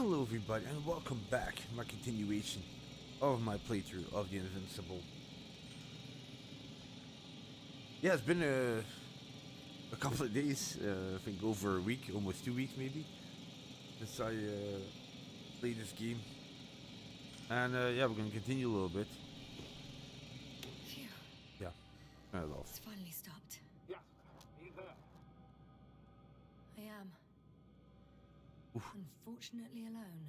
Hello everybody and welcome back to my continuation of my playthrough of the Invincible. Yeah, it's been a couple of days, I think over a week, almost 2 weeks maybe, since I played this game. And yeah, we're gonna continue a little bit. Phew. Yeah, kind of It's lost. finally stopped. Yasna, are you there? I am. Oof. Unfortunately alone.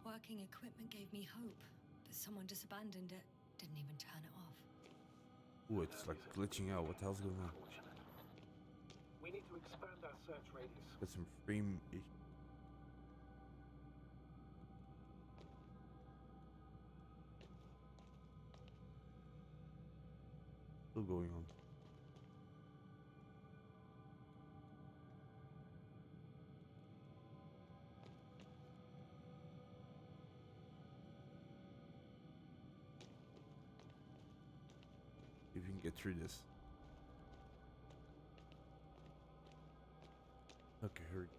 Working equipment gave me hope, but someone just abandoned it. Didn't even turn it off. Ooh, it's like glitching out. What the hell's going on? Unfortunate. We need to expand our search radius. Got some frame still going on. If you can get through this. Okay, here we go.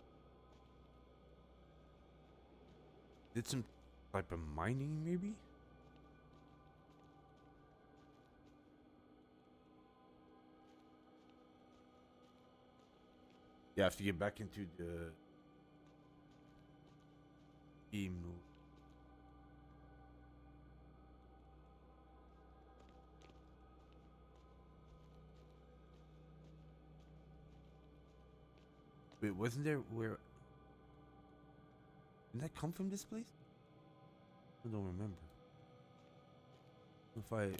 Did some type of mining, maybe? You have to get back into the game mode. Wait, wasn't there where... Didn't that come from this place? I don't remember. If I...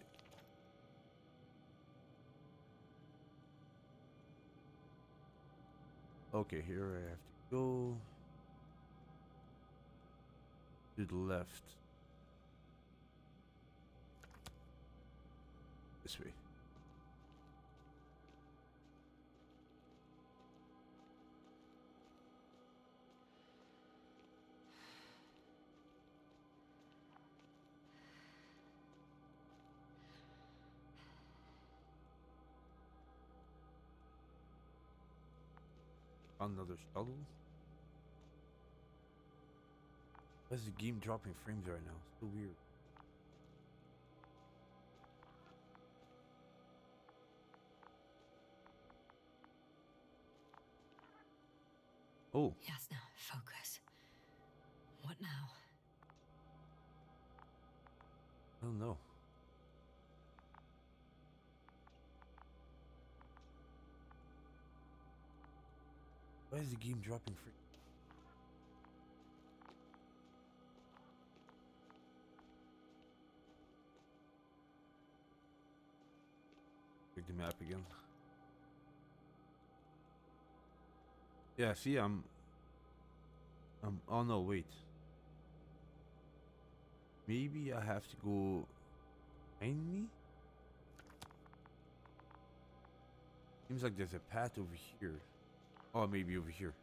Okay, here I have to go... to the left. This way. Another shuttle. Why is the game dropping frames right now? So weird. Oh, Yasna, focus. What now? I don't know. Why is the game dropping frames? Check the map again. Yeah, see, oh no, wait. Maybe I have to go behind me? Seems like there's a path over here. Oh, maybe over here.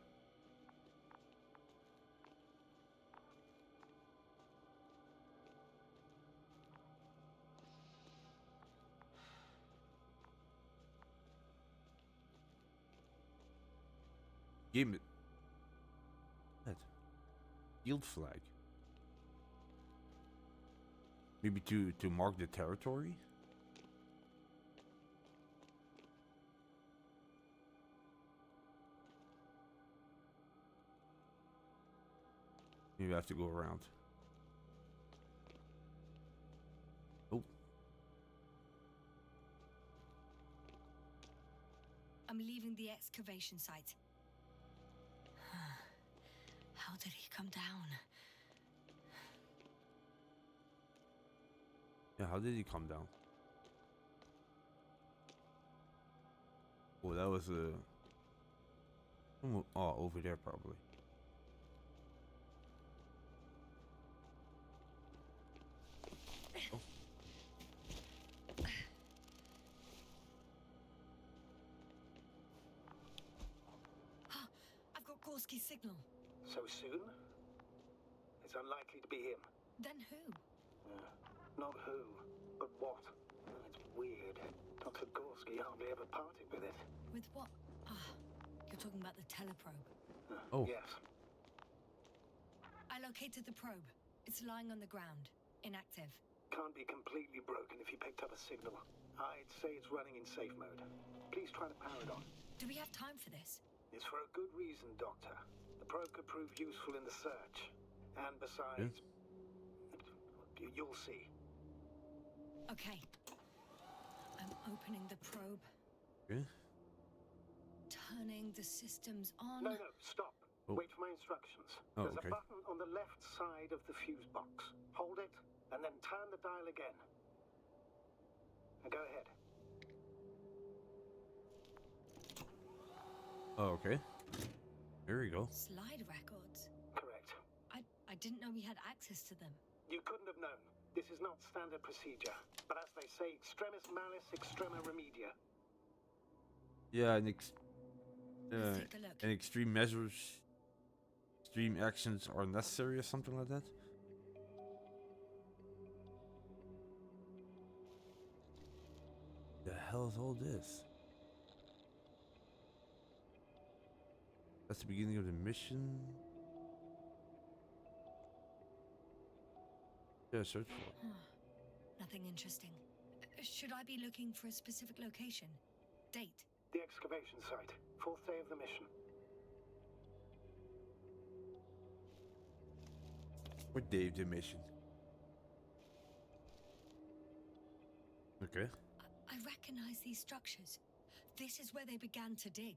Game it. What? Field flag. Maybe to mark the territory? Maybe I have to go around. Oh. I'm leaving the excavation site. How did he come down? Yeah, how did he come down? Oh, that was a... Oh, over there probably. Oh. I've got Gorski's signal. So soon? It's unlikely to be him. Then who? Not who, but what. It's weird. Dr. Gorski hardly ever parted with it. With what? You're talking about the teleprobe. Oh. Yes. I located the probe. It's lying on the ground, inactive. Can't be completely broken if you picked up a signal. I'd say it's running in safe mode. Please try to power it on. Do we have time for this? It's for a good reason, Doctor. The probe could prove useful in the search. And besides, you'll see. Okay. I'm opening the probe, Okay. turning the systems on. No, stop. Oh. Wait for my instructions. Oh, There's okay. a button on the left side of the fuse box. Hold it, and then turn the dial again. And go ahead. Oh, okay. There we go. Slide records. Correct. I didn't know we had access to them. You couldn't have known. This is not standard procedure. But as they say, extremis malis, extrema remedia. Yeah, Let's take a look. and extreme measures, extreme actions are necessary or something like that. The hell is all this? That's the beginning of the mission. Yeah, search for. Nothing interesting. Should I be looking for a specific location? Date? The excavation site. 4th day of the mission. What day of the mission? Okay. I recognize these structures. This is where they began to dig.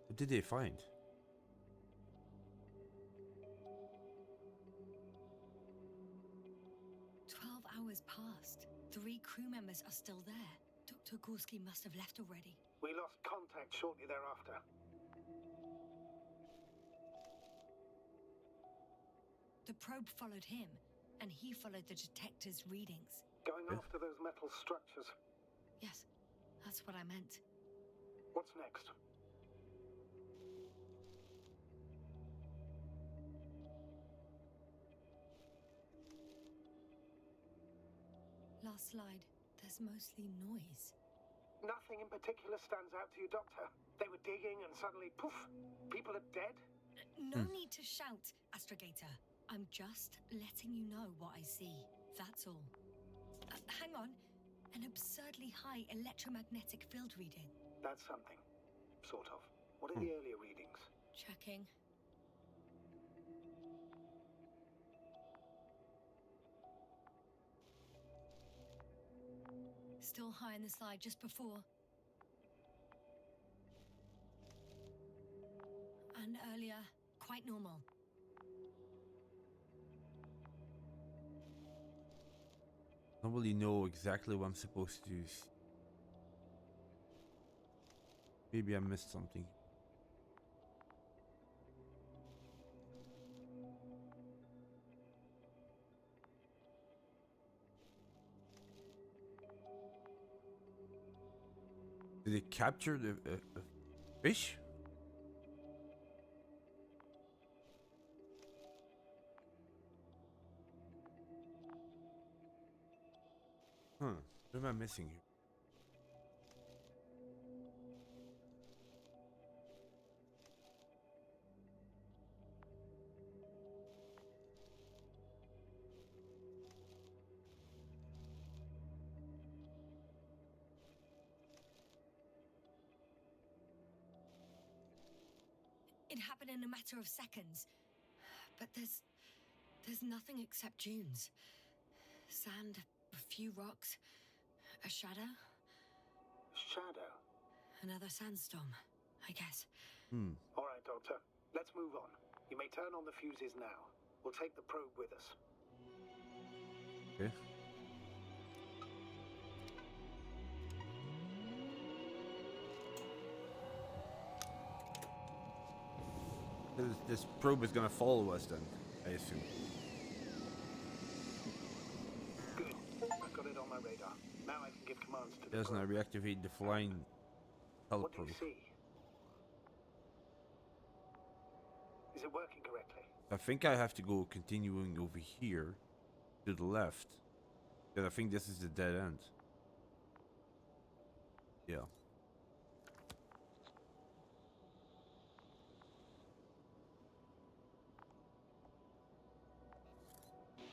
What did they find? Hours passed. 3 crew members are still there. Dr. Gorski must have left already. We lost contact shortly thereafter. The probe followed him, and he followed the detector's readings. Going after those metal structures. Yes, that's what I meant. What's next? Last slide. There's mostly noise. Nothing in particular stands out to you, Doctor. They were digging and suddenly, poof, people are dead? No need to shout, Astrogator. I'm just letting you know what I see. That's all. Hang on. An absurdly high electromagnetic field reading. That's something. Sort of. What are the earlier readings? Checking. Still high in the slide just before. And earlier, quite normal. I don't really know exactly what I'm supposed to do. Maybe I missed something. Did they capture the fish? Huh. What am I missing here? It happened in a matter of seconds. But there's nothing except dunes. Sand, a few rocks, a shadow. Shadow? Another sandstorm, I guess. All right, Doctor. Let's move on. You may turn on the fuses now. We'll take the probe with us. Okay. This probe is gonna follow us then, I assume. Good. I've got it on my radar. Now I can give commands to the Yasna, probe. reactivate the flying What do you teleprobe. see? Is it working correctly? I think I have to go continuing over here to the left. Because I think this is the dead end. Yeah.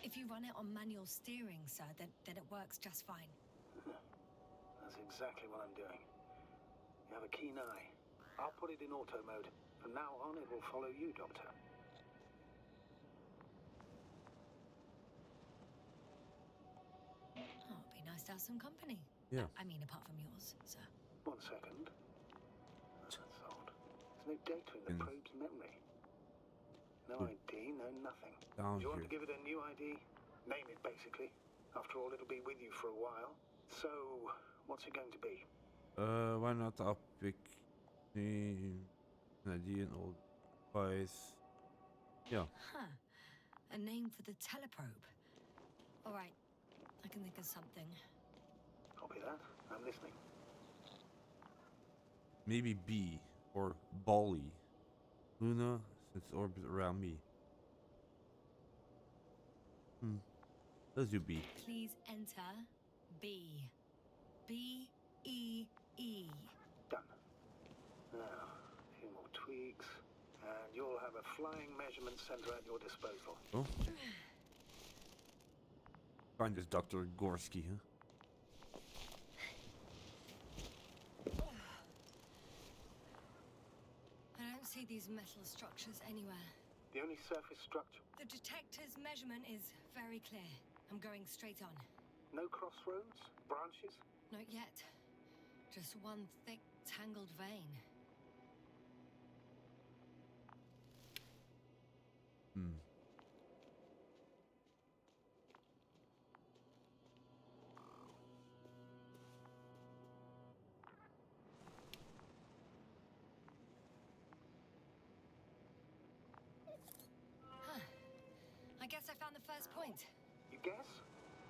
If you run it on manual steering, sir, then it works just fine. That's exactly what I'm doing. You have a keen eye. I'll put it in auto mode. From now on, it will follow you, Doctor. Oh, it'd be nice to have some company. Yeah. I mean, apart from yours, sir. 1 second. That's odd. There's no data in the probe's memory. No ID, no nothing. Down Do you want here. to give it a new ID? Name it, basically. After all, it'll be with you for a while. So, what's it going to be? Why not I'll pick name, an idea, an old device. Yeah. Huh. A name for the teleprobe. All right. I can think of something. Copy that. I'm listening. Maybe B or Bali. Luna, since it orbits around me. Let's do B. Please enter B. B-E-E. Done. Now, a few more tweaks, and you'll have a flying measurement center at your disposal. Oh. Find this Dr. Gorski, huh? I don't see these metal structures anywhere. The only surface structure. The detector's measurement is very clear. I'm going straight on. No crossroads? Branches? Not yet. Just one thick, tangled vein. Huh. I guess I found the first point. You guess?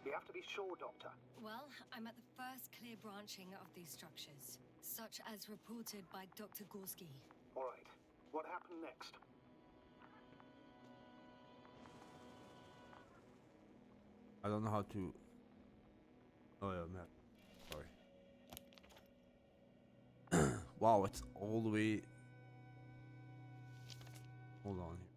You have to be sure, Doctor. Well, I'm at the first clear branching of these structures, such as reported by Dr. Gorski. All right. What happened next? I don't know how to. Oh yeah, map. Sorry. Wow, it's all the way. Hold on here.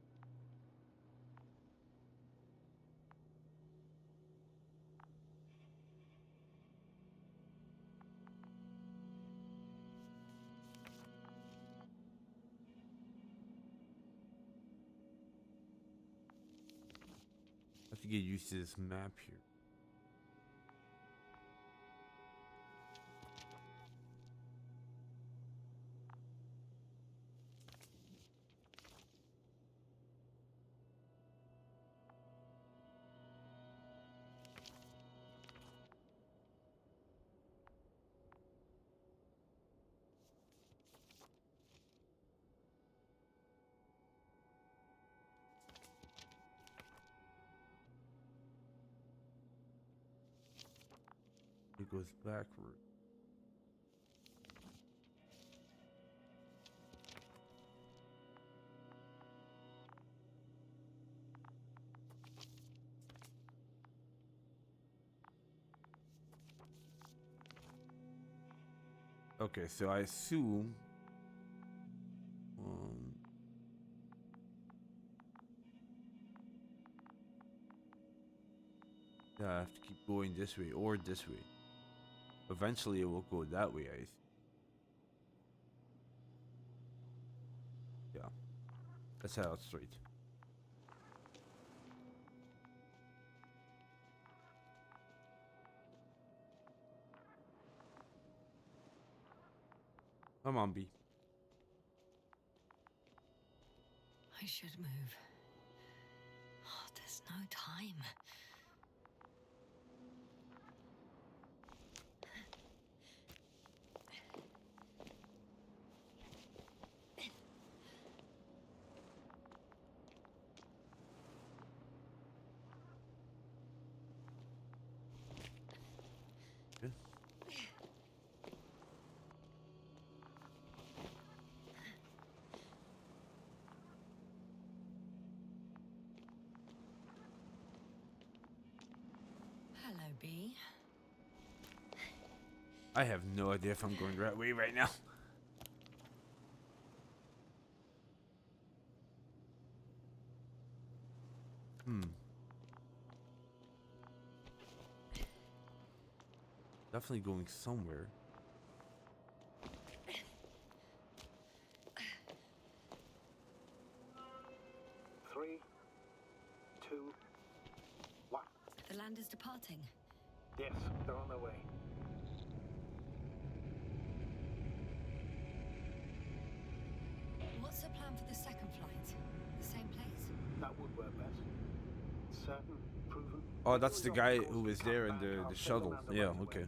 I have to get used to this map here. It goes backward. Okay, so I assume yeah, I have to keep going this way or this way. Eventually it will go that way, I think. Yeah. Let's head out straight. Come on, B. I should move. Oh, there's no time. Yeah. Hello, B. I have no idea if I'm going the right way right now. Definitely going somewhere. Three, two, one. The land is departing. Yes, they're on their way. What's the plan for the second flight? The same place? That would work best. Certain, proven. Oh, that's the Result, guy of course, who we was come there in back, the I'll send shuttle. them out the Yeah, right okay. way.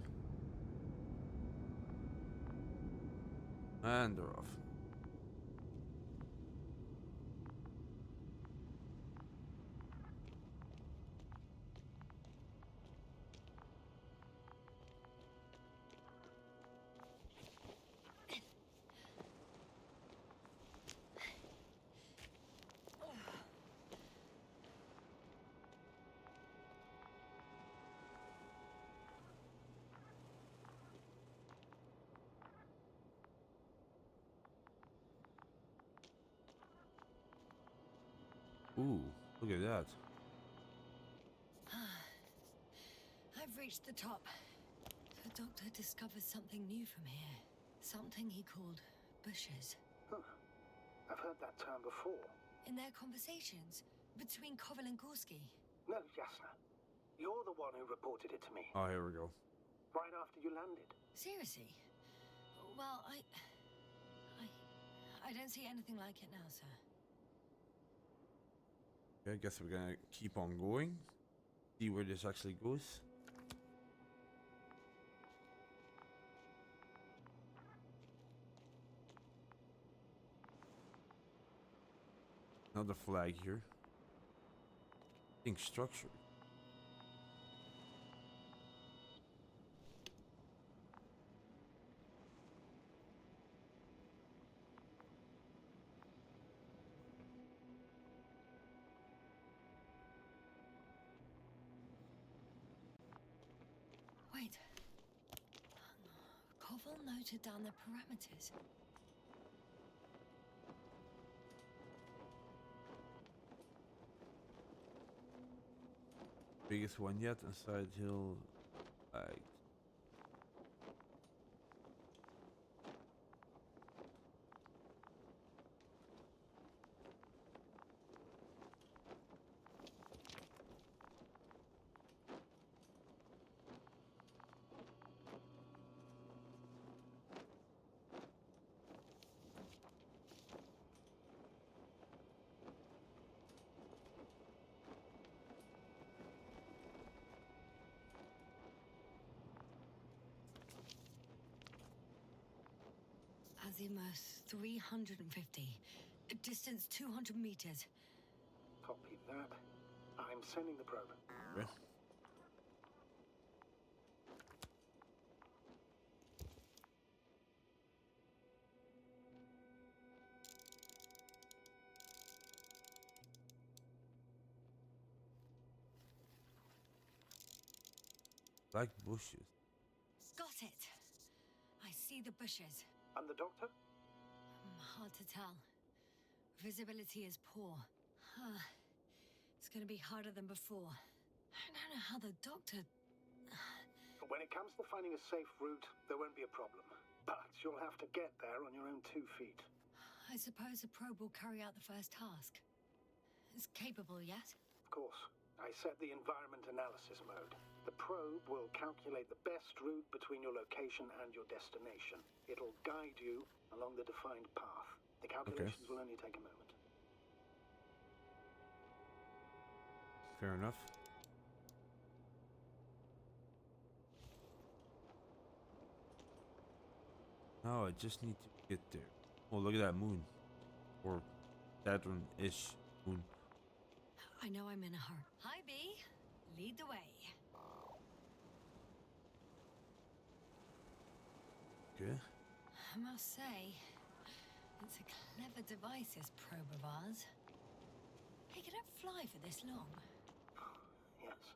And they're off. Ooh, look at that. I've reached the top. The doctor discovered something new from here. Something he called bushes. Huh. I've heard that term before. In their conversations between Koval and Gorski. No, Yasna. You're the one who reported it to me. Oh, here we go. Right after you landed. Seriously? Well, I don't see anything like it now, sir. Okay, I guess we're gonna keep on going. See where this actually goes. Another flag here. Think structure. Wait. Koval noted down the parameters. Biggest one yet inside hill. Like. Azimuth 350. Distance 200 meters. Copy that. I'm sending the probe. Okay. Black bushes. Got it. I see the bushes. And the doctor? Hard to tell. Visibility is poor. It's gonna be harder than before. I don't know how the doctor... When it comes to finding a safe route, there won't be a problem. But you'll have to get there on your own 2 feet. I suppose the probe will carry out the first task. It's capable yet? Of course. I set the environment analysis mode. The probe will calculate the best route between your location and your destination. It'll guide you along the defined path. The calculations will only take a moment. Fair enough. Now I just need to get there. Oh, look at that moon. Or Saturn-ish moon. I know I'm in a hurry. Hi, B. Lead the way. Okay. I must say, it's a clever device, this probe of ours. Hey, could it fly for this long? Yes.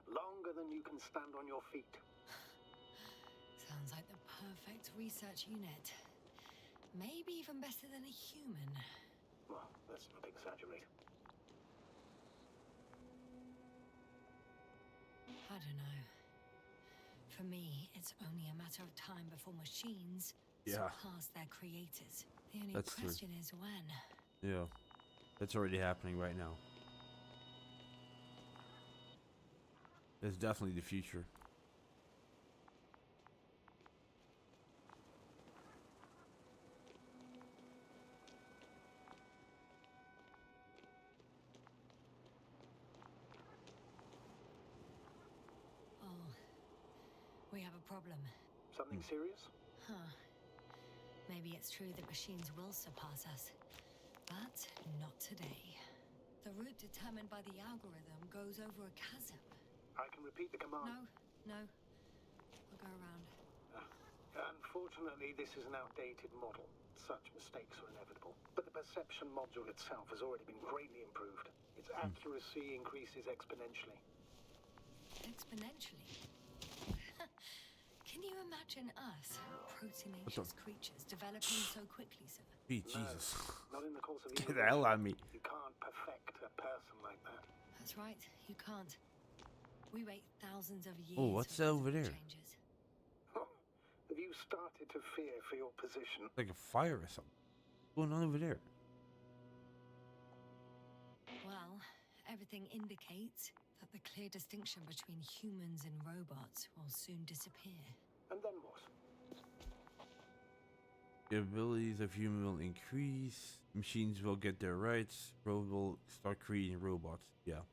Longer than you can stand on your feet. Sounds Sounds like the perfect research unit. Maybe even better than a human. Well, let's not exaggerate. I don't know. For me, it's only a matter of time before machines surpass their creators. The only question is when. Yeah. That's already happening right now. It's definitely the future. We have a problem. Something serious? Huh. Maybe it's true that machines will surpass us. But not today. The route determined by the algorithm goes over a chasm. I can repeat the command. No. We'll go around. Unfortunately, this is an outdated model. Such mistakes are inevitable. But the perception module itself has already been greatly improved. Its accuracy increases exponentially. Exponentially? Can you imagine us, proteinaceous creatures, developing so quickly, sir? Hey, Jesus. Not in the course of Get the hell out of me. You can't perfect a person like that. That's right, you can't. We wait thousands of years. Oh, what's that over there? Changes. Have you started to fear for your position? Like a fire or something. What's going on over there? Well, everything indicates that the clear distinction between humans and robots will soon disappear. And then what? The abilities of humans will increase. Machines will get their rights. Robots will start creating robots. Yeah.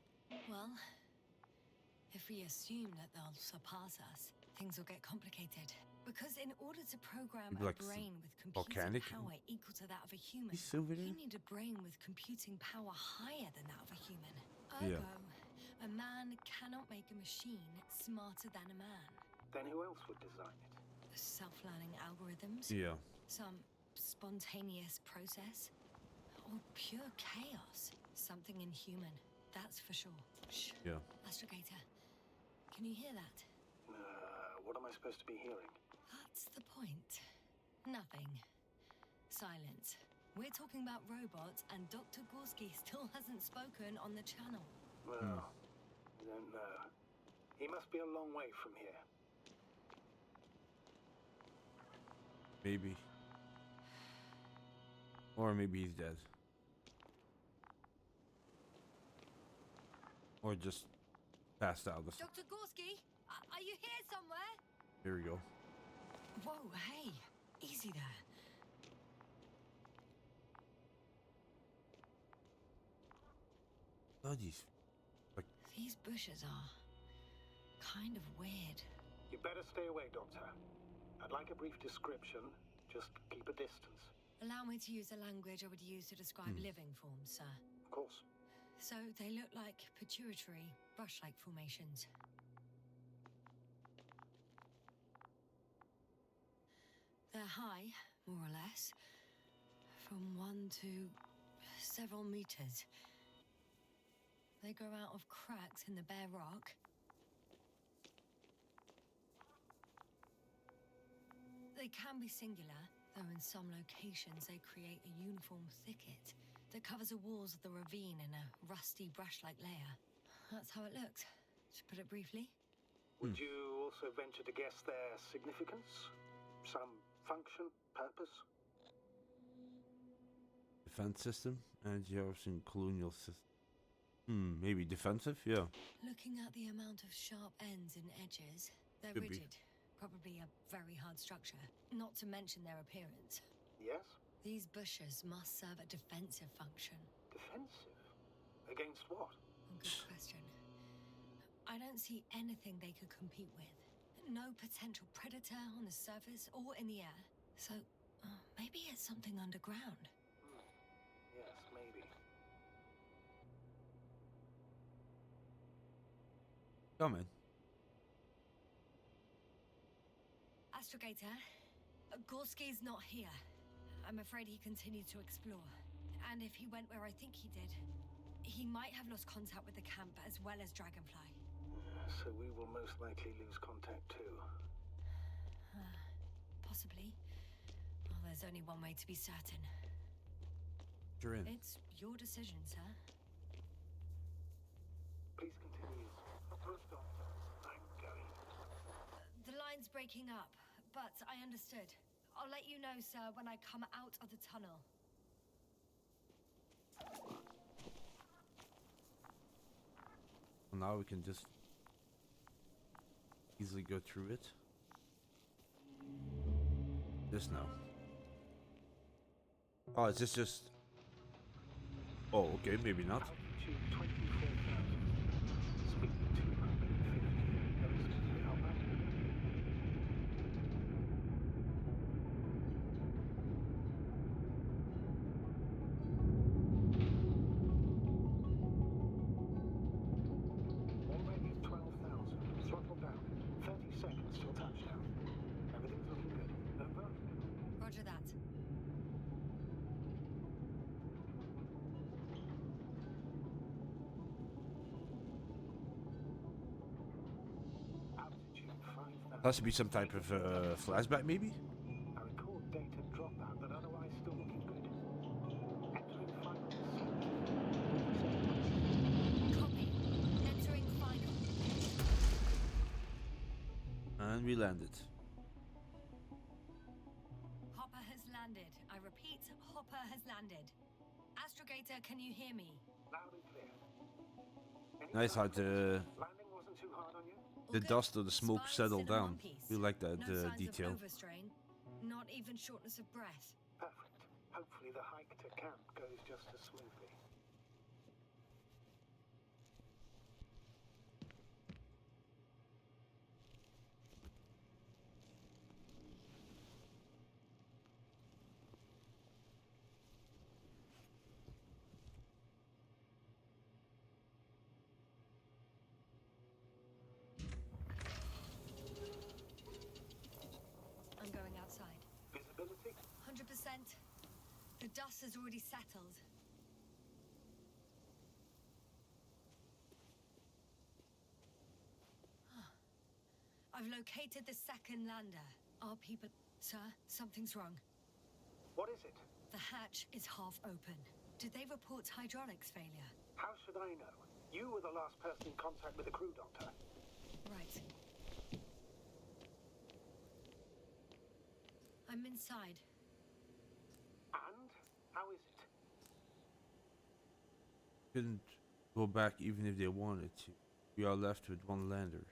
Well, if we assume that they'll surpass us, things will get complicated. Because in order to program a brain with computing power equal to that of a human, you need a brain with computing power higher than that of a human. Ergo, a man cannot make a machine smarter than a man. Then who else would design it? Self-learning algorithms? Yeah. Some spontaneous process? Or pure chaos? Something inhuman, that's for sure. Shh. Yeah. Astrogator, can you hear that? What am I supposed to be hearing? That's the point. Nothing. Silence. We're talking about robots, and Dr. Gorski still hasn't spoken on the channel. Well, I don't know. He must be a long way from here. Maybe. Or maybe he's dead. Or just passed out. Dr. Gorski, are you here somewhere? Here we go. Whoa, hey, easy there. Oh, these bushes are kind of weird. You better stay away, Doctor. I'd like a brief description. Just keep a distance. Allow me to use the language I would use to describe living forms, sir. Of course. So they look like pituitary, brush-like formations. They're high, more or less, from 1 to several meters. They grow out of cracks in the bare rock. They can be singular, though in some locations they create a uniform thicket that covers the walls of the ravine in a rusty brush-like layer. That's how it looks, to put it briefly. Would you also venture to guess their significance? Some function, purpose? Defense system? Anti-Harvesting colonial system. Maybe defensive? Yeah. Looking at the amount of sharp ends and edges, they're Could rigid. Probably a very hard structure, not to mention their appearance. Yes? These bushes must serve a defensive function. Defensive? Against what? Good question. I don't see anything they could compete with. No potential predator on the surface or in the air. So, maybe it's something underground. Yes, maybe. Come in. Astrogator, Gorski's not here. I'm afraid he continued to explore. And if he went where I think he did, he might have lost contact with the camp as well as Dragonfly. So we will most likely lose contact too. Possibly. Well, there's only one way to be certain. You're in. It's your decision, sir. Please continue. Doctor, I'm going. The line's breaking up, but I understood. I'll let you know, sir, when I come out of the tunnel. Well, now we can just easily go through it. This now. Oh, is this just... Oh, okay, maybe not. Altitude 24,000. Speed 250. Notice Alpha. Already at 12,000. Throttle down. 30 seconds till touchdown. Everything's looking good. Over. Roger that. Altitude 5,000. Has to be some type of flashback, maybe? I record data dropout, but otherwise still looking good. Entering final descent. Copy. Entering final. And we landed. Hopper has landed. I repeat, Hopper has landed. Astrogator, can you hear me? Loud and clear. Any Nice how signs the landing wasn't too hard on you? the dust or the smoke Spies settled sit in down. one piece. We like that No signs detail. of overstrain. Not even shortness of breath. Perfect. Hopefully the hike to camp goes just as smoothly. I'm going outside. Visibility? 100%. The dust has already settled. I've located the second lander. Our people... Sir, something's wrong. What is it? The hatch is half open. Did they report hydraulics failure? How should I know? You were the last person in contact with the crew, Doctor. Right. I'm inside. And? How is it? Couldn't go back even if they wanted to. We are left with one lander.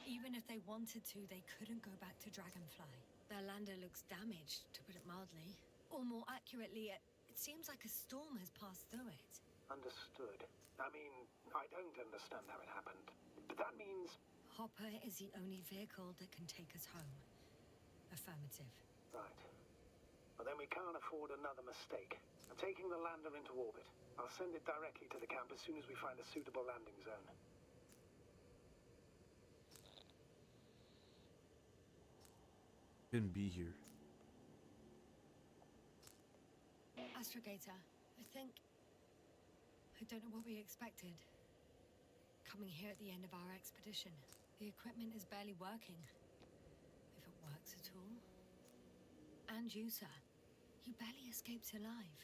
Even if they wanted to, they couldn't go back to Dragonfly. Their lander looks damaged, to put it mildly. Or more accurately, it seems like a storm has passed through it. Understood. I mean, I don't understand how it happened. But that means... Hopper is the only vehicle that can take us home. Affirmative. Right. Well, then we can't afford another mistake. I'm taking the lander into orbit. I'll send it directly to the camp as soon as we find a suitable landing zone. Couldn't be here. Astrogator, I don't know what we expected. Coming here at the end of our expedition. The equipment is barely working. If it works at all. And you, sir. You barely escaped alive.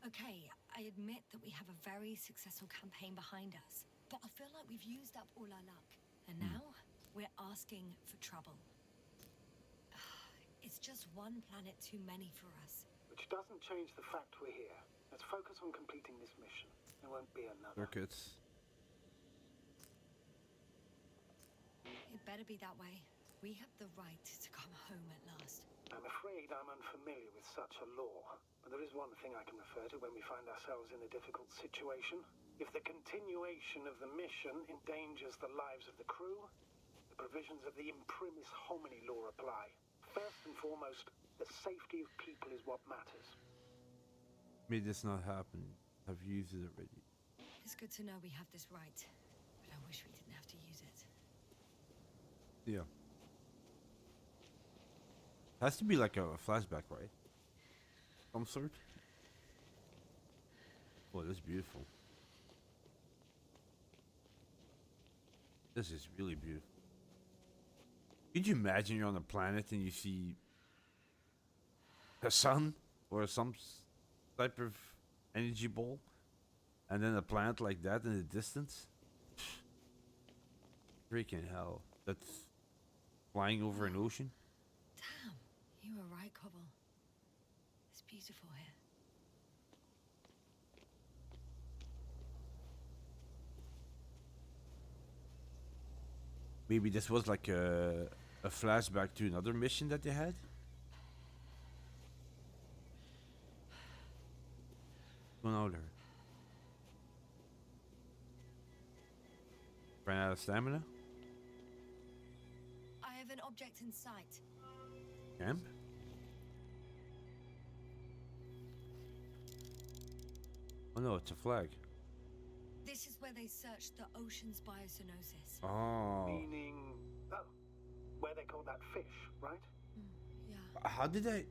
Okay, I admit that we have a very successful campaign behind us. But I feel like we've used up all our luck. And now, we're asking for trouble. It's just one planet too many for us. Which doesn't change the fact we're here. Let's focus on completing this mission. There won't be another. Circuits. It better be that way. We have the right to come home at last. I'm afraid I'm unfamiliar with such a law. But there is one thing I can refer to when we find ourselves in a difficult situation. If the continuation of the mission endangers the lives of the crew, the provisions of the imprimis homini law apply. First and foremost, the safety of people is what matters. May this not happen. I've used it already. It's good to know we have this right, but I wish we didn't have to use it. Yeah. Has to be like a flashback, right? Some sort. Oh, that's beautiful. This is really beautiful. Could you imagine you're on a planet and you see a sun or some type of energy ball, and then a planet like that in the distance? Freaking hell. That's flying over an ocean. Damn, you were right, Cobble. It's beautiful here. Maybe this was like a flashback to another mission that they had. What's going on there? Ran out of stamina? I have an object in sight. Camp? Oh no, it's a flag. This is where they searched the ocean's biocenosis. Oh. Meaning, oh, where they caught that fish, right? Yeah. How did I...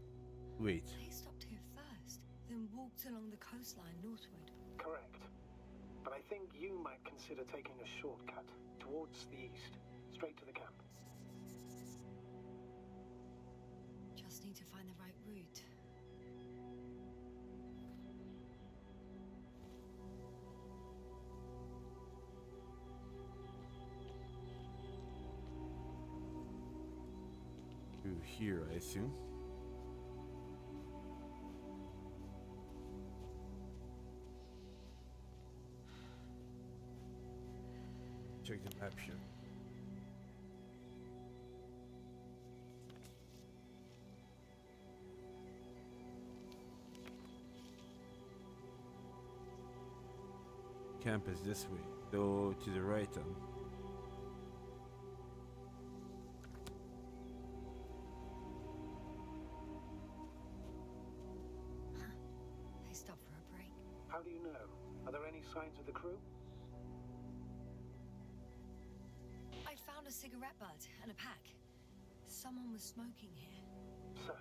Wait. They stopped here first, then walked along the coastline northward. Correct. But I think you might consider taking a shortcut towards the east, straight to the camp. Just need to find the right route. Through here, I assume. Check the map here. Camp is this way. Go to the right then. They stopped for a break. How do you know? Are there any signs of the crew? I found a cigarette butt and a pack. Someone was smoking here, So,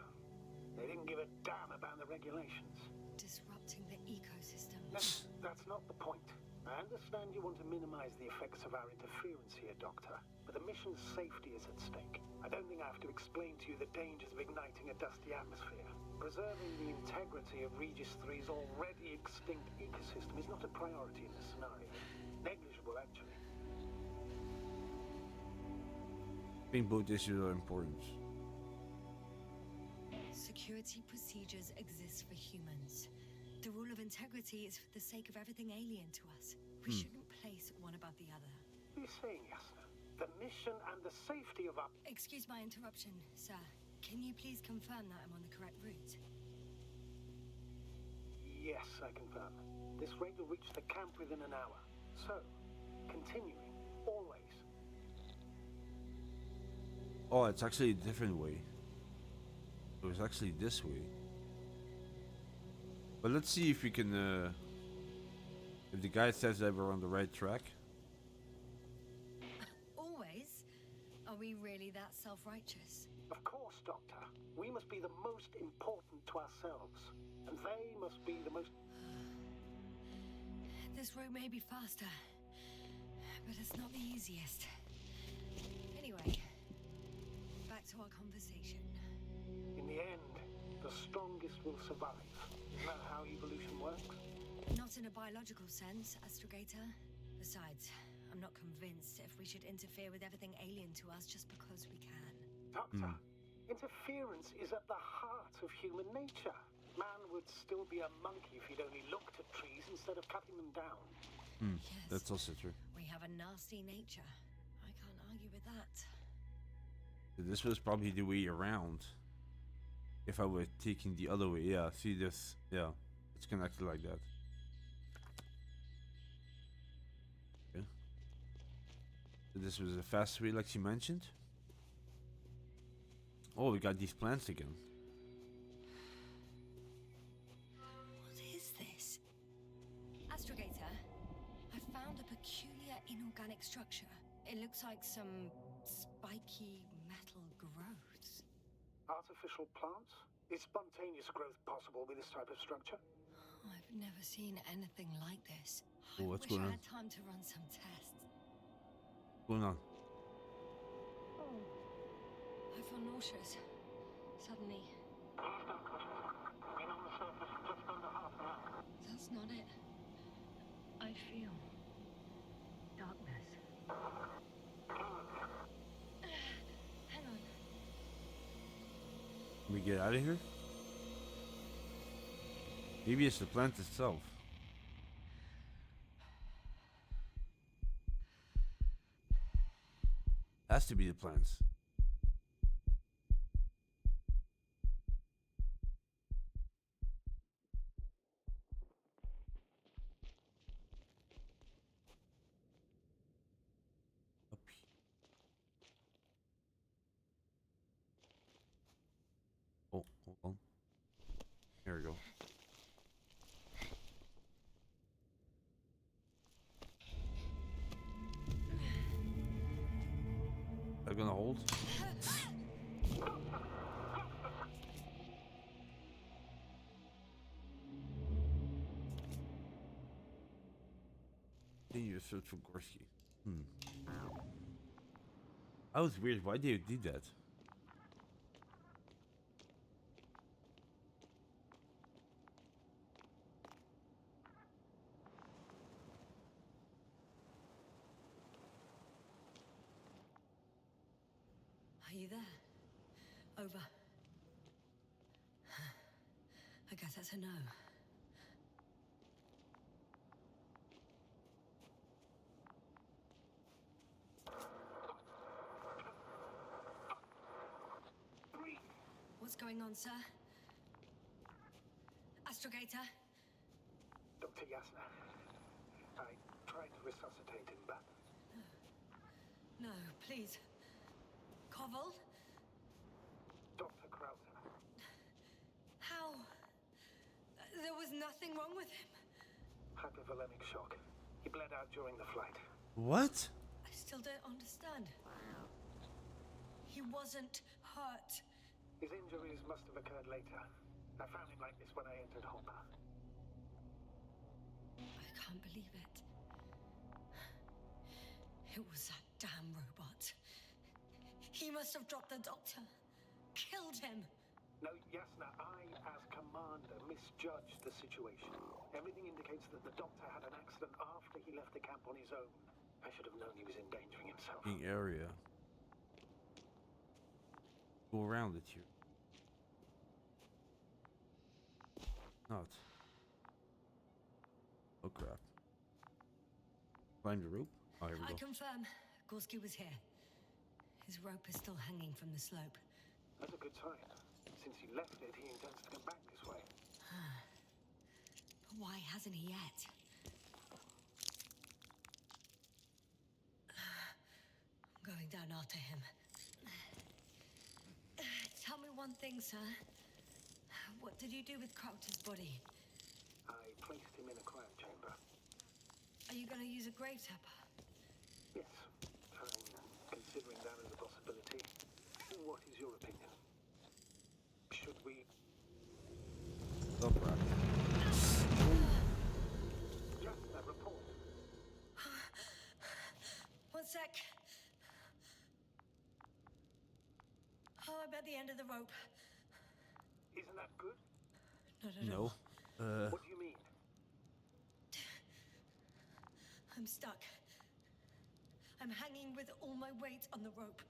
they didn't give a damn about the regulations. disrupting the ecosystem. No, that's not the point. I understand you want to minimize the effects of our interference here, Doctor, but the mission's safety is at stake. I don't think I have to explain to you the dangers of igniting a dusty atmosphere. Preserving the integrity of Regis III's already extinct ecosystem is not a priority in this scenario. Negligible, actually. I think both issues are important. Security procedures exist for humans. The rule of integrity is for the sake of everything alien to us. We shouldn't place one above the other. What are you saying, Yasna? The mission and the safety of our... Excuse my interruption, sir. Can you please confirm that I'm on the correct route? Yes, I confirm. This rate will reach the camp within an hour. So, continuing, always. Oh, it's actually a different way. It was actually this way. But let's see if we can, if the guy says that we're on the right track. Always? Are we really that self-righteous? Of course, Doctor. We must be the most important to ourselves. And they must be the most... This route may be faster, but it's not the easiest. Anyway, back to our conversation. In the end, the strongest will survive. Isn't that how evolution works? Not in a biological sense, Astrogator. Besides, I'm not convinced if we should interfere with everything alien to us just because we can. Doctor, interference is at the heart of human nature. Man would still be a monkey if he'd only looked at trees instead of cutting them down. Yes, That's also true. we have a nasty nature. I can't argue with that. This was probably the way around. If I were taking the other way, yeah, see this, yeah, it's connected like that. Okay. So this was a fast way like you mentioned. Oh, we got these plants again. What is this? Astrogator, I found a peculiar inorganic structure. It looks like some spiky metal growths. Artificial plants? Is spontaneous growth possible with this type of structure? I've never seen anything like this. Oh, I what's wish going on? I had time to run some tests. What's going on? I feel nauseous. Suddenly. Been on the surface for just under half an hour. That's not it. I feel darkness. Hang on. Can we get out of here? Maybe it's the plant itself. Has to be the plants. Up here. Oh, hold on. There we go. Are gonna hold? Continue to search for Gorski. That was weird. Why did you do that? Are you there? Over. I guess that's a no. What's going on, sir? Astrogator? Dr. Yasna. I tried to resuscitate him, but... No, please. Koval? Dr. Krauser. How? There was nothing wrong with him. Hypovolemic shock. He bled out during the flight. What? I still don't understand. He wasn't hurt. His injuries must have occurred later. I found him like this when I entered Hopper. I can't believe it. It was that damn robot. He must have dropped the doctor. Killed him. No, Yasna, I, as commander, misjudged the situation. Everything indicates that the doctor had an accident after he left the camp on his own. I should have known he was endangering himself. The area. Go around it here. Not. Oh crap. Climb the rope? Oh, here we I go. confirm. Gorski was here. His rope is still hanging from the slope. That's a good sign. Since he left it, he intends to come back this way. But why hasn't he yet? I'm going down after him. Tell me one thing, sir. What did you do with Crowter's body? I placed him in a cryo chamber. Are you going to use a grave tapper? Yes, I'm considering that as a possibility. What is your opinion? Should we... Oh crap. Yasna, report. One sec. Oh, I'm at the end of the rope. Isn't that good? Not at all. No. What do you mean? I'm stuck. I'm hanging with all my weight on the rope,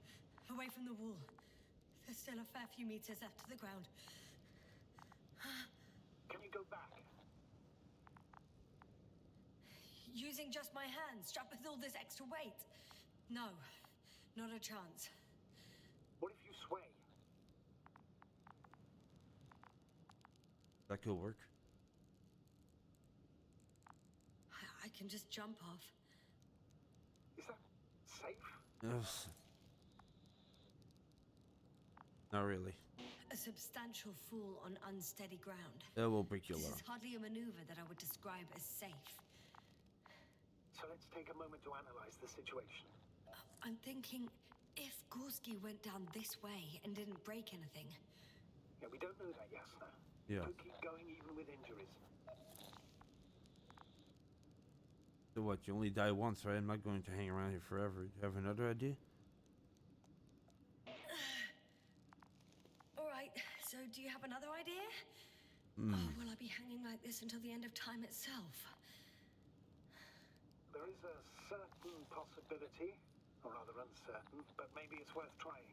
away from the wall. There's still a fair few meters left to the ground. Can you go back? Using just my hands, strapped with all this extra weight? No, not a chance. What if you sway? That could work. I can just jump off. Is that safe? Yes. Not really. A substantial fall on unsteady ground. That will break your This arm. is hardly a maneuver that I would describe as safe. So let's take a moment to analyze the situation. I'm thinking, if Gorski went down this way and didn't break anything, Yeah, we don't know that, Yasna. Yeah. Could keep going even with injuries. So what? You only die once, right? I'm not going to hang around here forever. Do you have another idea? So, do you have another idea? Or will I be hanging like this until the end of time itself? There is a certain possibility, or rather uncertain, but maybe it's worth trying.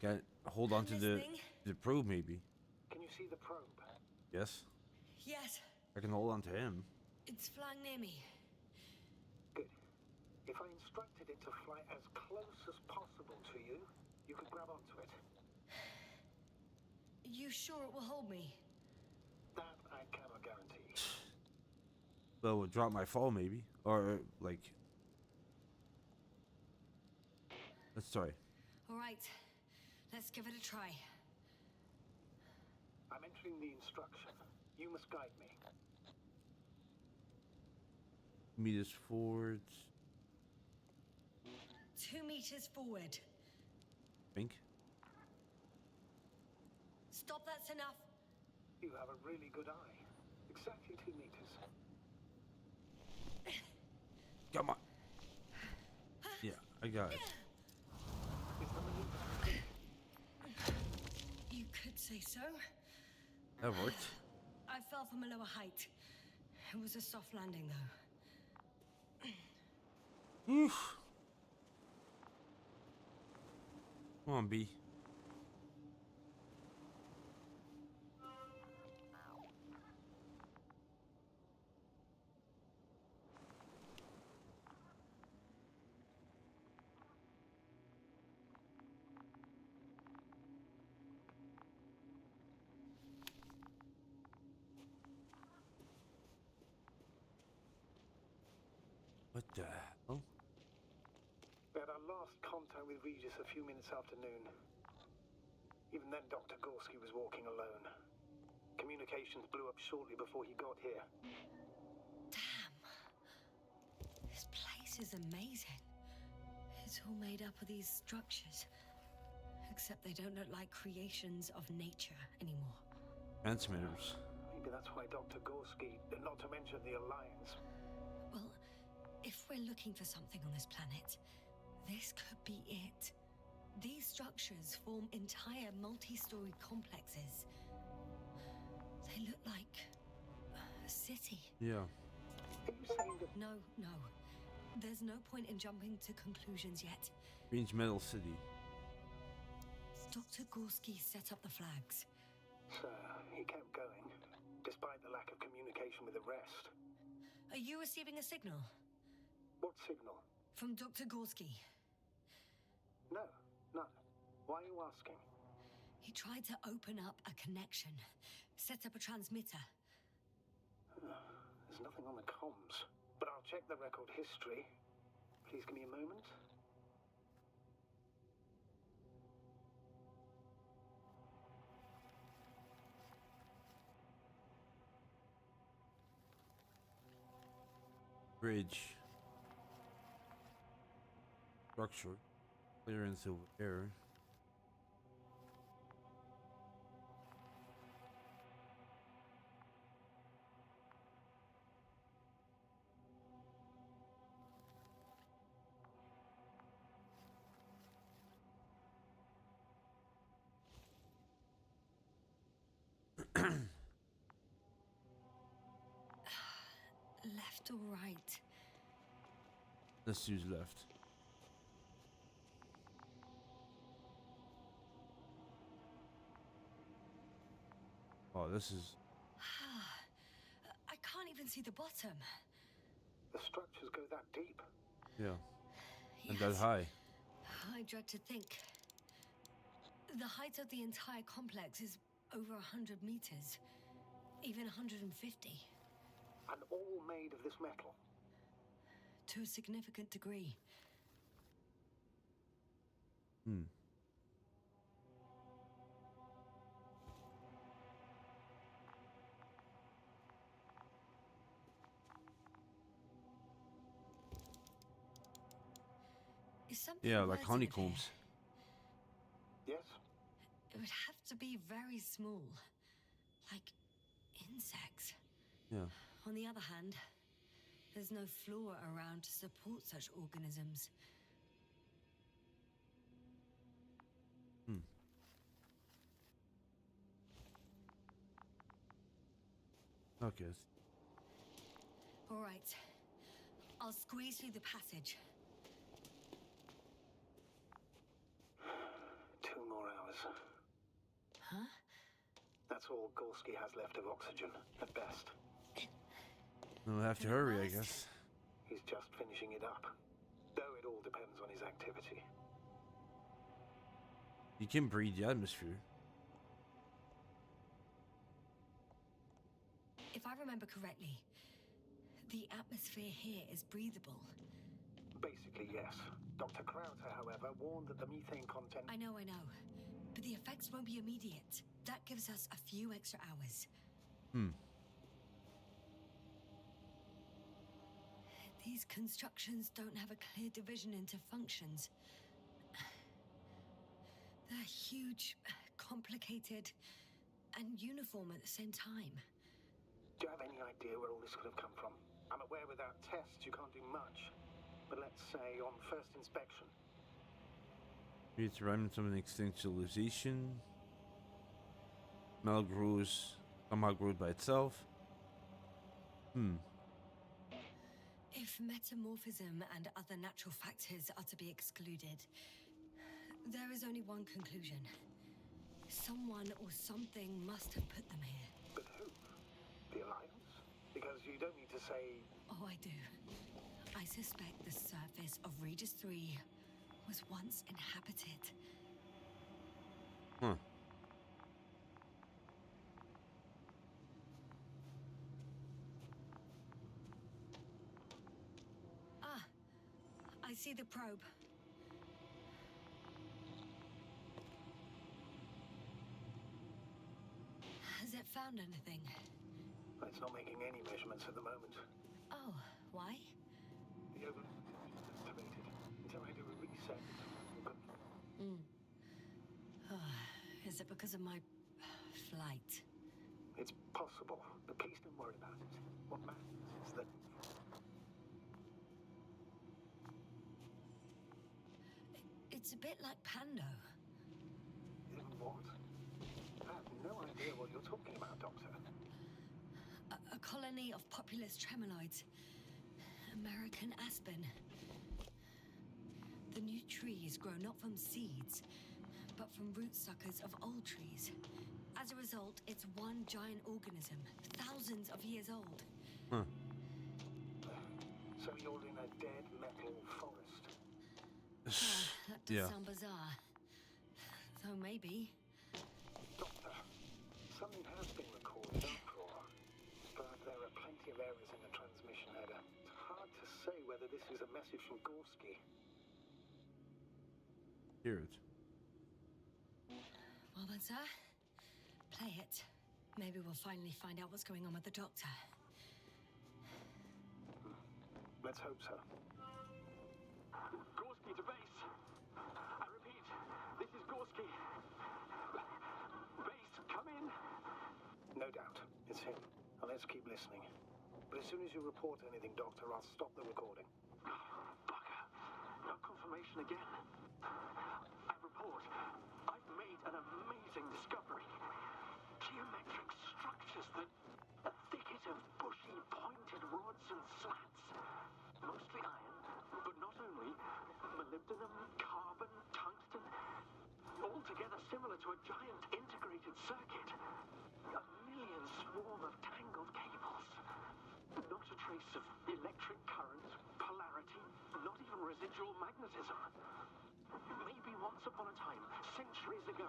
Can I hold on I'm to listening. the probe, maybe? Can you see the probe? Yes. Yes, I can hold on to him. it's flying near me. Good. If I instructed it to fly as close as possible to you, you could grab onto it. You sure it will hold me? That I cannot guarantee. Well, it would drop my fall, maybe. Or, like... Let's try. All right, let's give it a try. I'm entering the instruction. You must guide me. Meters forward. 2 meters forward. Think. Stop, that's enough. You have a really good eye. Exactly 2 meters. Come on. Yeah, I got it. Is the maneuver? You could say so. That worked. I fell from a lower height. It was a soft landing, though. Oof. Come on, B. What the hell? We had our last contact with Regis a few minutes after noon. Even then, Dr. Gorski was walking alone. Communications blew up shortly before he got here. Damn. This place is amazing. It's all made up of these structures. Except they don't look like creations of nature anymore. Transmitters. Maybe that's why Dr. Gorski, not to mention the Alliance. Well, if we're looking for something on this planet, this could be it. These structures form entire multi-story complexes. They look like a city. Yeah. Are you saying that No. There's no point in jumping to conclusions yet. Range Metal City. Dr. Gorski set up the flags. so he kept going, despite the lack of communication with the rest? Are you receiving a signal? What signal? From Dr. Gorski. No, none. Why are you asking? He tried to open up a connection, set up a transmitter. There's nothing on the comms, but I'll check the record history. Please give me a moment. Bridge. Structure. Clearance over there. Left or right? Let's choose left. Oh, this is... I can't even see the bottom. The structures go that deep. Yeah. And that Yes. high. I dread to think. The height of the entire complex is over 100 meters. Even 150. And all made of this metal. To a significant degree. Hmm. Is something Yeah, like hurting honeycombs. there? Yes? It would have to be very small. Like insects. Yeah. On the other hand, there's no flora around to support such organisms. Okay. All right. I'll squeeze through the passage. 2 more hours. Huh? That's all Gorski has left of oxygen, at best. We'll have to Can it hurry, I last? guess. He's just finishing it up. Though it all depends on his activity. You can breathe the atmosphere. If I remember correctly, the atmosphere here is breathable. Basically, yes. Dr. Krauter, however, warned that the methane content... I know. But the effects won't be immediate. That gives us a few extra hours. These constructions don't have a clear division into functions. They're huge, complicated, and uniform at the same time. Do you have any idea where all this could have come from? I'm aware without tests you can't do much. But let's say on first inspection. Maybe it's remnants of an extinct civilization. Somehow grows by itself. If metamorphism and other natural factors are to be excluded, there is only one conclusion. Someone or something must have put them here. But who? The Alliance? Because you don't need to say... Oh, I do. I suspect the surface of Regis III was once inhabited. Huh. Ah, I see the probe. Has it found anything? It's not making any measurements at the moment. Oh, why? The overload is activated until I do a reset. But Is it because of my flight? it's possible. But please don't worry about it. What matters is that... It's a bit like Pando. What? I have no idea what you're talking about, Doctor. A colony of populous tremoloids. American aspen. The new trees grow not from seeds, but from root suckers of old trees. As a result, it's one giant organism, thousands of years old. Huh. So you're in a dead metal forest. That does sound bizarre. Though maybe. Doctor, something has been recorded after all. But there are plenty of errors in the transmission header. It's hard to say whether this is a message from Gorski. Hear it. Well then, sir, play it. Maybe we'll finally find out what's going on with the doctor. Let's hope so. Gorski to base. I repeat, this is Gorski. Base, come in. No doubt. It's him. Now let's keep listening. But as soon as you report anything, Doctor, I'll stop the recording. Bugger. No confirmation again. I report. I've made an amazing discovery. Geometric structures that... A thicket of bushy, pointed rods and slats. Mostly iron, but not only. Molybdenum, carbon, tungsten. All together similar to a giant integrated circuit. A million swarm of tangled cables. Not a trace of electric current, polarity, not even residual magnetism. Maybe once upon a time, centuries ago,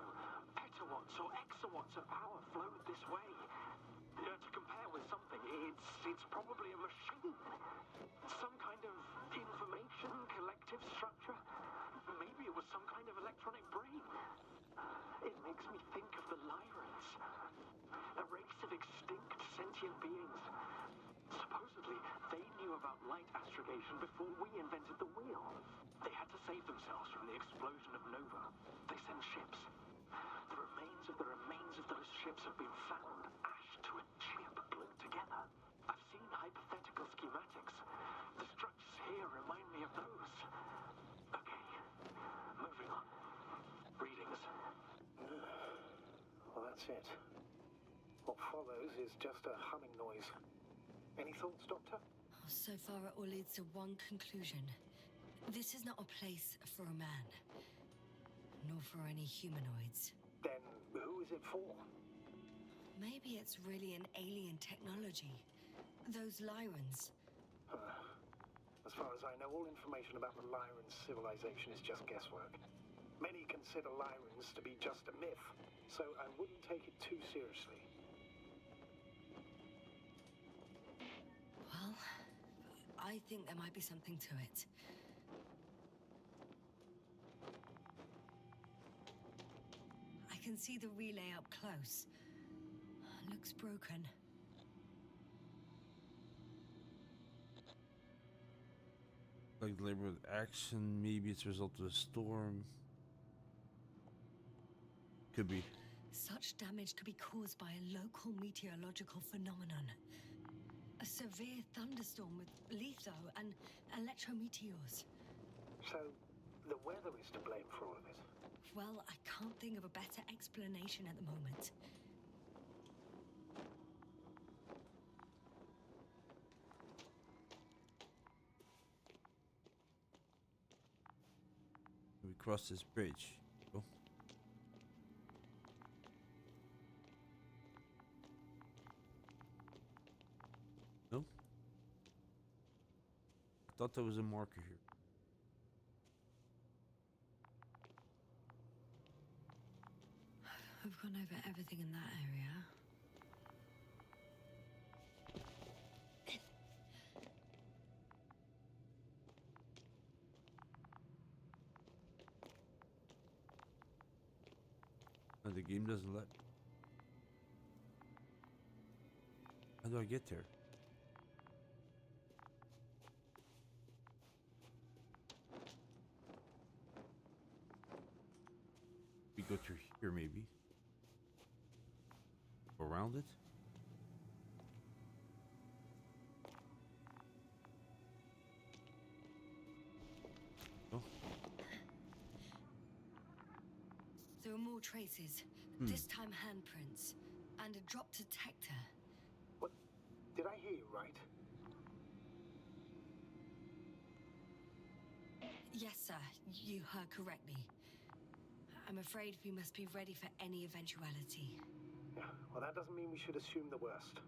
petawatts or exawatts of power flowed this way. To compare with something, it's probably a machine. Some kind of information collective structure. Maybe it was some kind of electronic brain. It makes me think of the Lyrans. A race of extinct sentient beings. Supposedly, they knew about light astrogation before we invented the wheel. They had to save themselves from the explosion of Nova. They send ships. The remains of those ships have been found, ashed to a chip glued together. I've seen hypothetical schematics. The structures here remind me of those. Okay, moving on. Readings. Well, that's it. What what follows is just a humming noise. Any thoughts, Doctor? So far, it all leads to one conclusion. This is not a place for a man, nor for any humanoids. Then who is it for? Maybe it's really an alien technology. Those Lyrans. As far as I know, all information about the Lyran civilization is just guesswork. Many consider Lyrans to be just a myth, so I wouldn't take it too seriously. Well, I think there might be something to it. I can see the relay up close. Looks broken. Like deliberate action, maybe it's a result of a storm. Could be. Such damage could be caused by a local meteorological phenomenon. A severe thunderstorm with litho and electrometeors. So, the weather is to blame for all of it? Well, I can't think of a better explanation at the moment. We cross this bridge. Oh. No? I thought there was a marker here. I've gone over everything in that area. And the game doesn't let. How do I get there? We go through here, maybe. Around it? Oh. There are more traces. This time handprints. And a drop detector. What? Did I hear you right? Yes, sir. You heard correctly. I'm afraid we must be ready for any eventuality. Yeah, well, that doesn't mean we should assume the worst.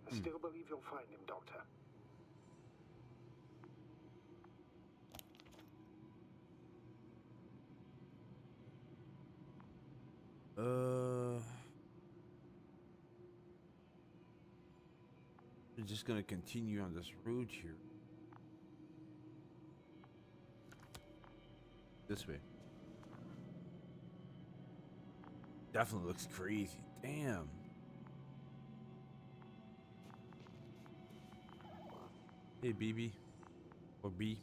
I still believe you'll find him, Doctor. We're just gonna continue on this road here. This way. Definitely looks crazy. Damn. Hey, BB. Or B.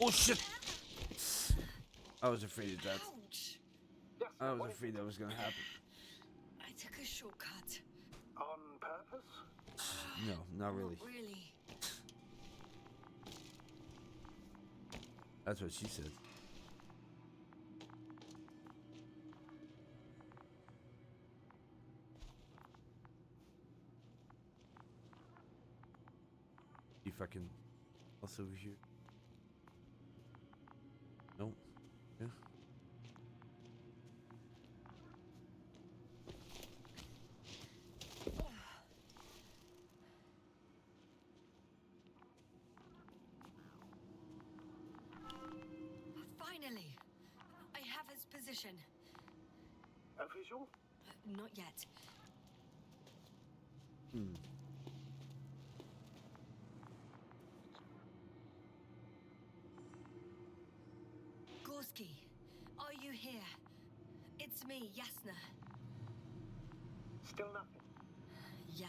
Oh shit! I was afraid of that. Ouch! I was afraid that was gonna happen. I took a shortcut. On purpose? No, not really. Not really. That's what she said. If I can also over here. Nope. Yeah. Finally! I have his position. A visual? Not yet. Gorski, are you here? It's me, Yasna. Still nothing. Yeah.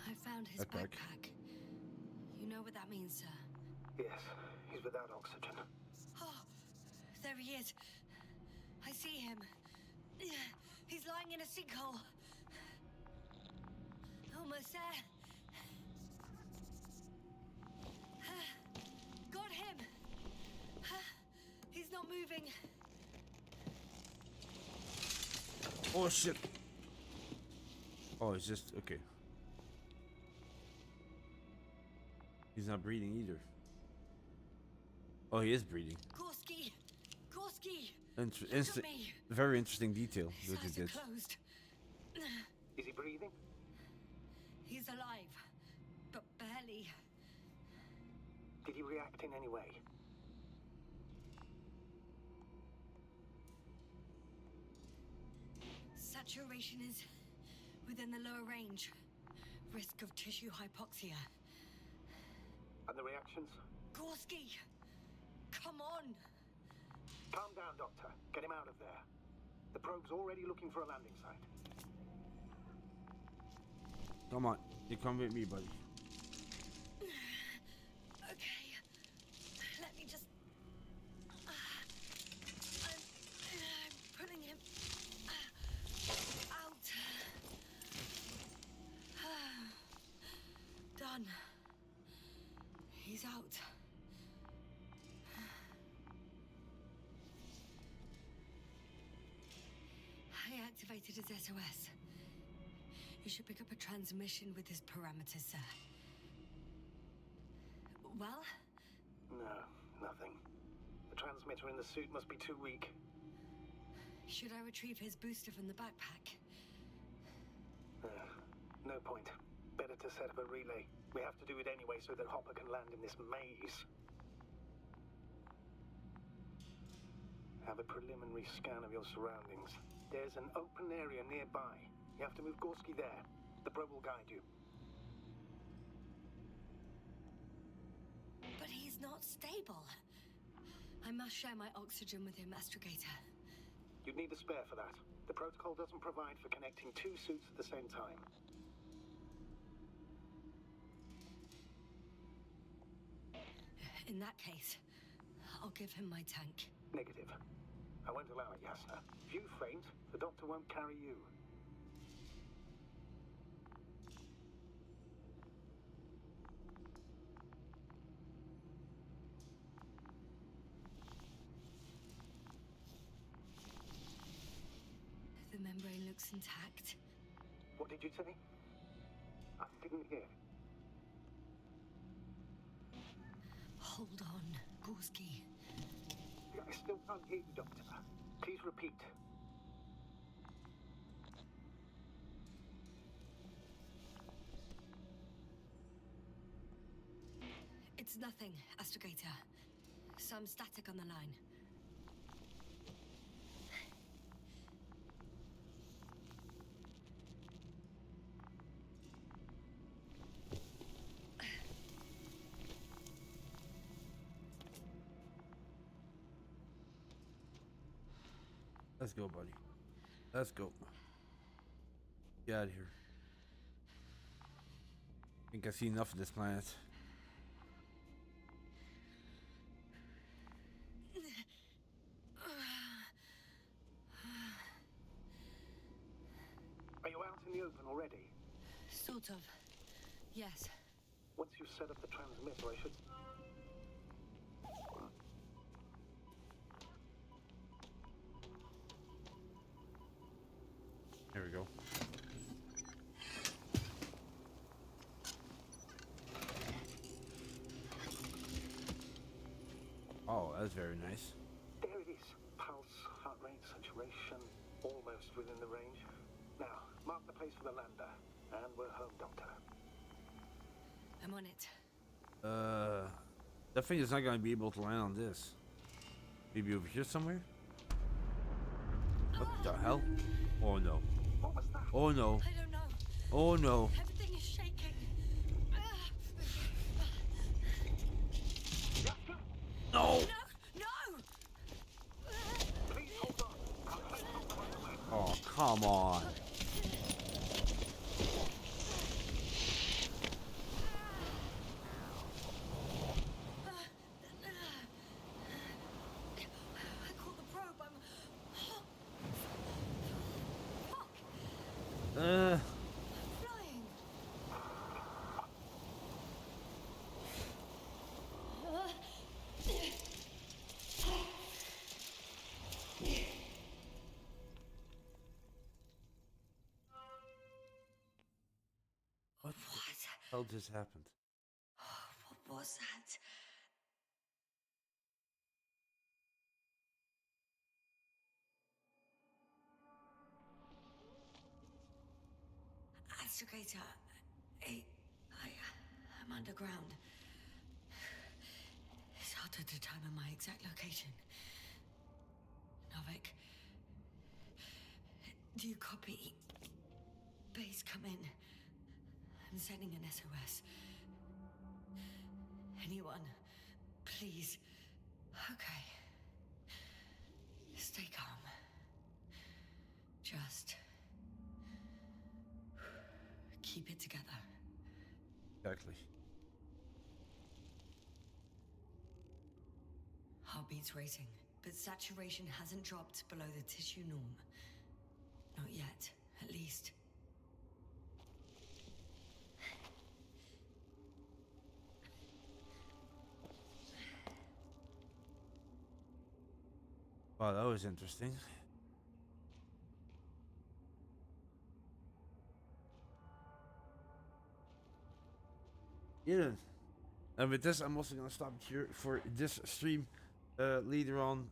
I found his Backpack. backpack. You know what that means, sir? Yes, he's without oxygen. Oh, There he is. I see him. He's lying in a sinkhole. Almost there. Got him. He's not moving. Oh shit. Oh, it's just okay. He's not breathing either. Oh, he is breathing. Gorski! Gorski! Very interesting detail His that you eyes are did. closed. Is he breathing? He's alive, but barely. Did he react in any way? Saturation is within the lower range. Risk of tissue hypoxia. And the reactions? Gorski! Come on! Calm down, Doctor. Get him out of there. The probe's already looking for a landing site. Come on, you come with me, buddy. Okay. Let me just... I'm pulling him out. Done. He's out. I activated his SOS. You should pick up a transmission with his parameters, sir. Well? No, nothing. The transmitter in the suit must be too weak. Should I retrieve his booster from the backpack? No point. Better to set up a relay. We have to do it anyway so that Hopper can land in this maze. Have a preliminary scan of your surroundings. There's an open area nearby. You have to move Gorski there. The probe will guide you. But he's not stable. I must share my oxygen with him, Astrogator. You'd need a spare for that. The protocol doesn't provide for connecting two suits at the same time. In that case, I'll give him my tank. Negative. I won't allow it, Yasna. If you faint, the doctor won't carry you. The membrane looks intact. What did you say? I didn't hear. Hold on, Gorski. I still can't hear you, Doctor. Please repeat. It's nothing, Astrogator. Some static on the line. Let's go, buddy. Let's go. Get out of here. I think I've seen enough of this planet. Are you out in the open already? Sort of. Yes. Once you've set up the transmitter, I should... There we go. Oh, that's very nice. There it is. Pulse, heart rate, saturation, almost within the range. Now, mark the place for the lander, and we're home, Doctor. I'm on it. That thing is not going to be able to land on this. Maybe over here somewhere? What the hell? Oh no. What was that? Oh no. I don't know. Oh no. Everything is shaking. Yasna! No! No! No! Please hold on. I'll place something on the way. Oh, come on. hell just happened? What was that? Astrogator, I'm underground. It's hard to determine my exact location. Novik, do you copy? Base, come in. I'm sending an SOS. Anyone, please. Okay. Stay calm. Just keep it together. Exactly. Heartbeat's racing, but saturation hasn't dropped below the tissue norm. Not yet, at least. Wow, that was interesting. Yeah. Then. And with this, I'm also gonna stop here for this stream. Later on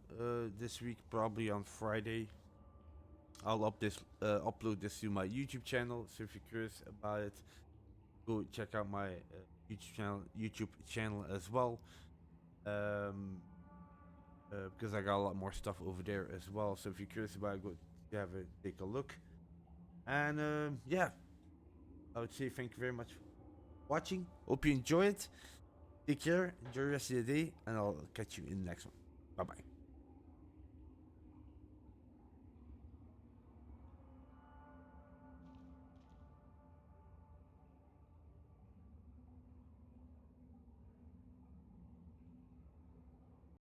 this week, probably on Friday, I'll upload this to my YouTube channel. So if you're curious about it, go check out my YouTube channel as well. Because I got a lot more stuff over there as well. So if you're curious about it, go take a look. And yeah, I would say thank you very much for watching. Hope you enjoy it. Take care, enjoy the rest of the day, and I'll catch you in the next one. Bye bye.